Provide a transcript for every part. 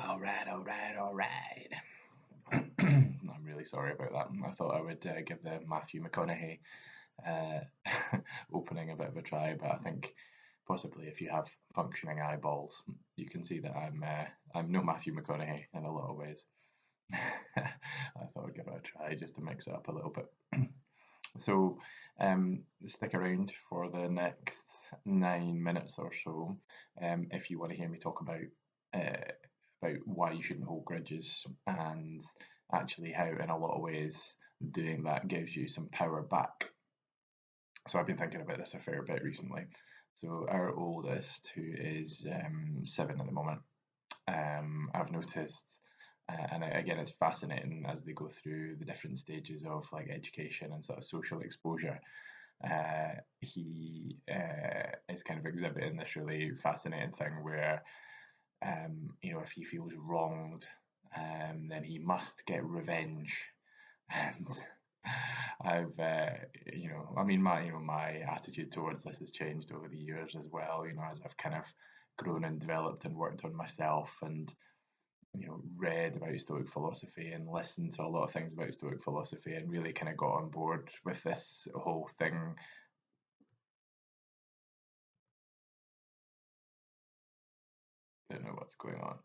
All right, all right, all right. I'm really sorry about that. I thought I would give the Matthew McConaughey uh, opening a bit of a try, but I think possibly if you have functioning eyeballs, you can see that I'm no Matthew McConaughey in a lot of ways. I thought I'd give it a try just to mix it up a little bit. So, stick around for the next 9 minutes or so, if you want to hear me talk uh, about why you shouldn't hold grudges and actually how, in a lot of ways, doing that gives you some power back. So I've been thinking about this a fair bit recently. So our oldest, who is 7 at the moment, I've noticed, and again, it's fascinating as they go through the different stages of like education and sort of social exposure. He is kind of exhibiting this really fascinating thing where, if he feels wronged, then he must get revenge. And I mean, my attitude towards this has changed over the years as well. As I've kind of grown and developed and worked on myself and read about Stoic philosophy and listened to a lot of things about Stoic philosophy and really kind of got on board with this whole thing. Don't know what's going on.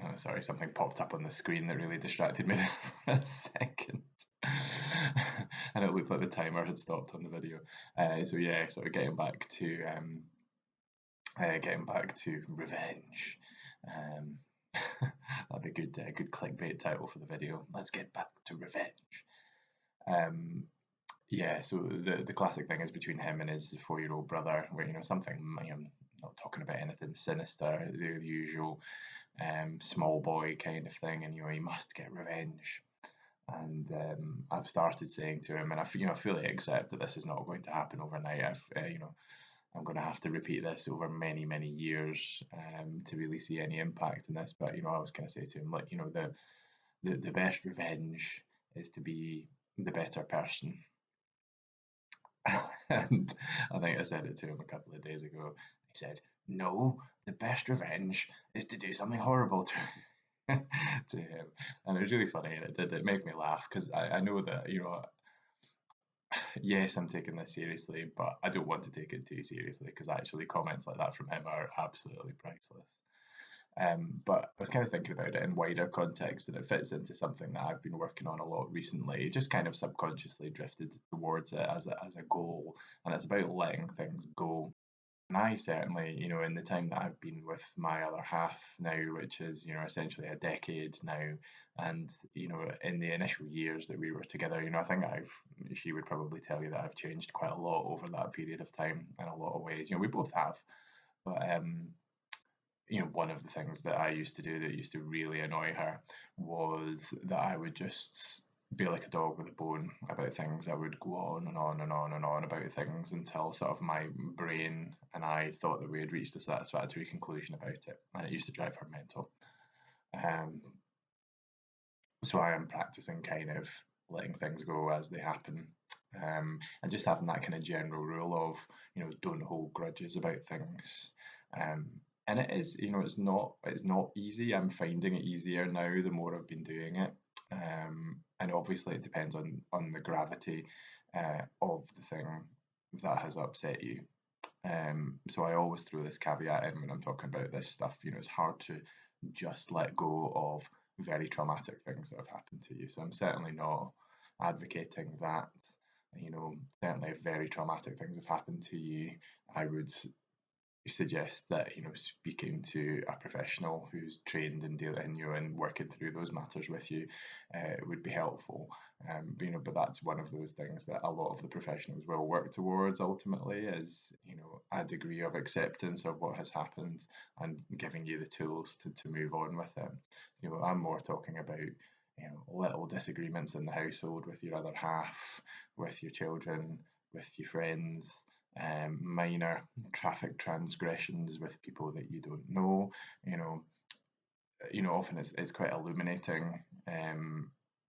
Oh, sorry, something popped up on the screen that really distracted me there for a second. And it looked like the timer had stopped on the video. So yeah, sort of getting back to revenge. Um, that'd be a good clickbait title for the video. Let's get back to revenge. Um, yeah, so the classic thing is between him and his 4-year-old brother, where something, not talking about anything sinister, the usual small boy kind of thing, and he must get revenge. And I've started saying to him, and I fully accept that this is not going to happen overnight. I'm going to have to repeat this over many, many years to really see any impact in this. But I was going to say to him, like, the best revenge is to be the better person. And I think I said it to him a couple of days ago. He said, "No, the best revenge is to do something horrible to to him." And it was really funny, and it made me laugh because I know that yes, I'm taking this seriously, but I don't want to take it too seriously because actually comments like that from him are absolutely priceless. But I was kind of thinking about it in wider context, and it fits into something that I've been working on a lot recently. Just kind of subconsciously drifted towards it as a goal, and it's about letting things go. And I certainly, in the time that I've been with my other half now, which is, essentially a decade now, and, in the initial years that we were together, I think she would probably tell you that I've changed quite a lot over that period of time in a lot of ways. We both have. But, one of the things that I used to do that used to really annoy her was that I would just be like a dog with a bone about things. I would go on and on and on and on about things until sort of my brain and I thought that we had reached a satisfactory conclusion about it, and it used to drive her mental. Um, so I am practicing kind of letting things go as they happen. And just having that kind of general rule of, don't hold grudges about things. Um, and it is, it's not easy. I'm finding it easier now the more I've been doing it. And obviously it depends on the gravity of the thing that has upset you. So I always throw this caveat in when I'm talking about this stuff. It's hard to just let go of very traumatic things that have happened to you. So I'm certainly not advocating that. Certainly if very traumatic things have happened to you, I would suggest that speaking to a professional who's trained in dealing and working through those matters with you would be helpful. But that's one of those things that a lot of the professionals will work towards ultimately is a degree of acceptance of what has happened and giving you the tools to move on with it. I'm more talking about little disagreements in the household with your other half, with your children, with your friends, minor traffic transgressions with people that you don't know. Often it's quite illuminating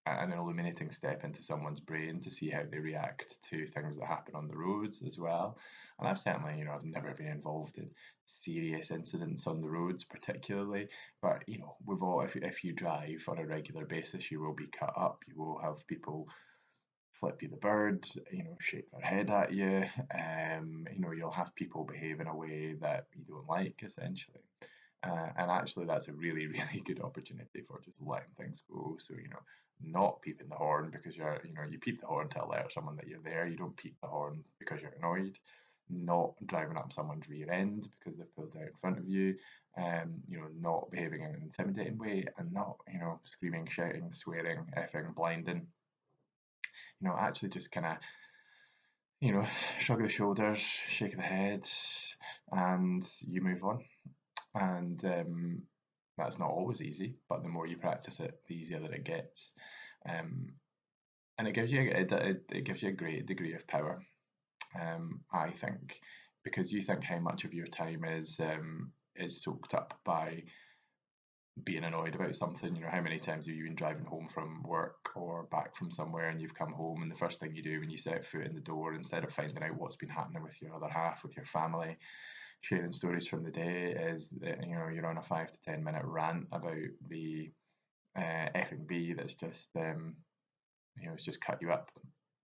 an illuminating step into someone's brain to see how they react to things that happen on the roads as well. And I've certainly, I've never been involved in serious incidents on the roads particularly, but we've all, if you drive on a regular basis, you will be cut up. You will have people flip you the bird, shake their head at you. You'll have people behave in a way that you don't like, essentially. And actually, that's a really, really good opportunity for just letting things go. So, not peeping the horn because you peep the horn to alert someone that you're there. You don't peep the horn because you're annoyed. Not driving up someone's rear end because they've pulled out in front of you. Not behaving in an intimidating way, and not, screaming, shouting, swearing, effing, blinding. Actually just kind of, you know, shrug the shoulders, shake the head, and you move on. And that's not always easy, but the more you practice it, the easier that it gets. Um, and it gives you a great degree of power. I think, because you think how much of your time is soaked up by being annoyed about something. How many times have you been driving home from work or back from somewhere and you've come home and the first thing you do when you set foot in the door, instead of finding out what's been happening with your other half, with your family, sharing stories from the day, is that you're on a 5 to 10 minute rant about the effing bee that's just it's just cut you up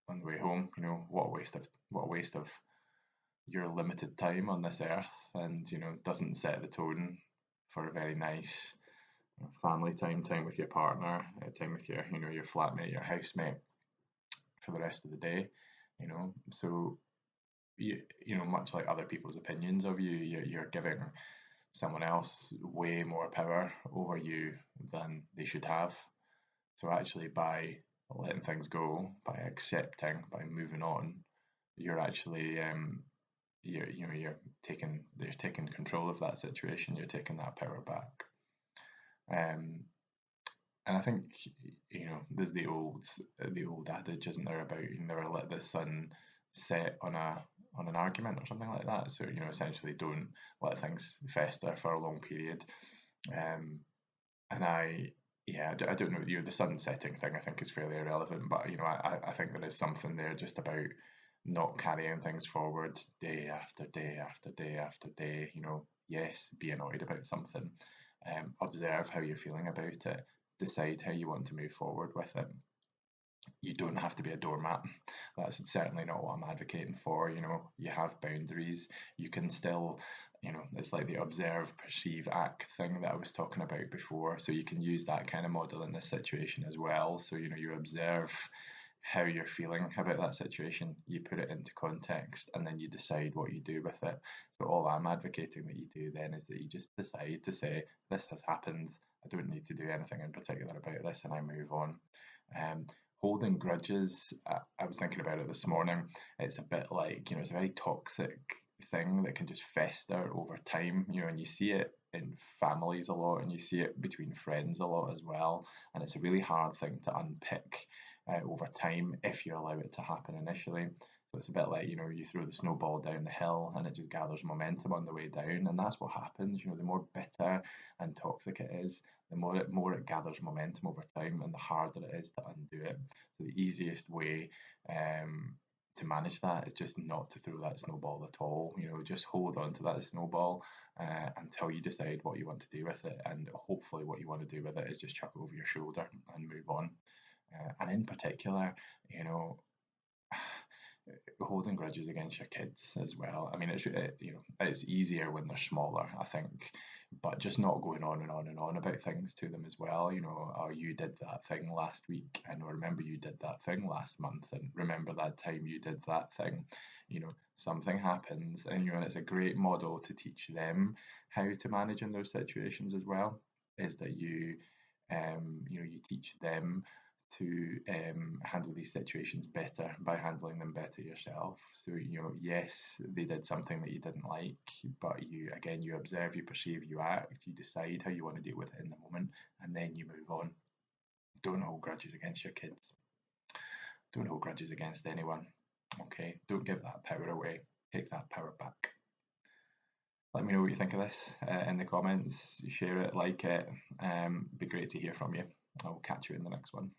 on the way home. What a waste of your limited time on this earth, and doesn't set the tone for a very nice family time with your partner, time with your flatmate, your housemate for the rest of the day. So much like other people's opinions of you, you're giving someone else way more power over you than they should have. So actually, by letting things go, by accepting, by moving on, you're actually you're taking control of that situation. You're taking that power back. Um, And I think there's the old adage, isn't there, about you never let the sun set on an argument or something like that. So essentially, don't let things fester for a long period. Um, and I don't know. The sun setting thing I think is fairly irrelevant, but I think there is something there just about not carrying things forward day after day after day after day. Yes, be annoyed about something. Observe how you're feeling about it, decide how you want to move forward with it. You don't have to be a doormat. That's certainly not what I'm advocating for. You have boundaries. You can still, it's like the observe, perceive, act thing that I was talking about before. So you can use that kind of model in this situation as well. So, you observe how you're feeling about that situation, you put it into context, and then you decide what you do with it. So all I'm advocating that you do then is that you just decide to say, this has happened, I don't need to do anything in particular about this, and I move on. Holding grudges, I was thinking about it this morning. It's a bit like, it's a very toxic thing that can just fester over time, and you see it in families a lot, and you see it between friends a lot as well. And it's a really hard thing to unpick over time if you allow it to happen initially. So it's a bit like, you throw the snowball down the hill and it just gathers momentum on the way down. And that's what happens. The more bitter and toxic it is, the more it gathers momentum over time, and the harder it is to undo it. So the easiest way to manage that is just not to throw that snowball at all. Just hold on to that snowball until you decide what you want to do with it. And hopefully what you want to do with it is just chuck it over your shoulder and move on. And in particular, holding grudges against your kids as well. I mean, it's easier when they're smaller, I think, but just not going on and on and on about things to them as well. Oh, you did that thing last week, and remember you did that thing last month, and remember that time you did that thing. Something happens, and it's a great model to teach them how to manage in those situations as well. Is that you teach them to handle these situations better by handling them better yourself. So, yes, they did something that you didn't like, but you observe, you perceive, you act, you decide how you want to deal with it in the moment, and then you move on. Don't hold grudges against your kids. Don't hold grudges against anyone. Okay? Don't give that power away. Take that power back. Let me know what you think of this in the comments. Share it, like it. Be great to hear from you. I will catch you in the next one.